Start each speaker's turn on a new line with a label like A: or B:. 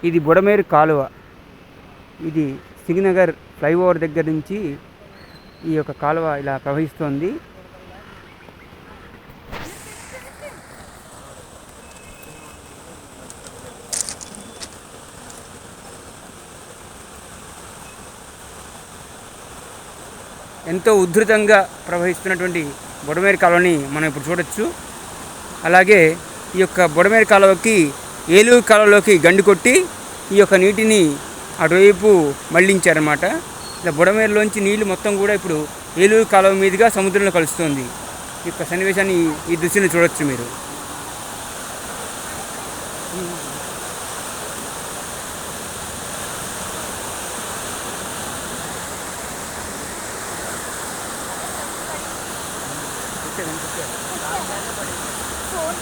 A: ఇది బుడమేరు కాలువ. ఇది సింగనగర్ ఫ్లైఓవర్ దగ్గర నుంచి ఈ యొక్క కాలువ ఇలా ప్రవహిస్తోంది. ఎంతో ఉధృతంగా ప్రవహిస్తున్నటువంటి బుడమేరు కాలువని మనం ఇప్పుడు చూడొచ్చు. అలాగే ఈ యొక్క బుడమేరు కాలువకి ఏలూరు కాలువలోకి గండి కొట్టి ఈ యొక్క నీటిని అటువైపు మళ్లించారన్నమాట. ఇలా బుడమేరులోంచి నీళ్లు మొత్తం కూడా ఇప్పుడు ఏలూరు కాలువ మీదుగా సముద్రంలో కలుస్తుంది. ఈ యొక్క సన్నివేశాన్ని ఈ దృశ్యాన్ని చూడొచ్చు మీరు. ఫోన్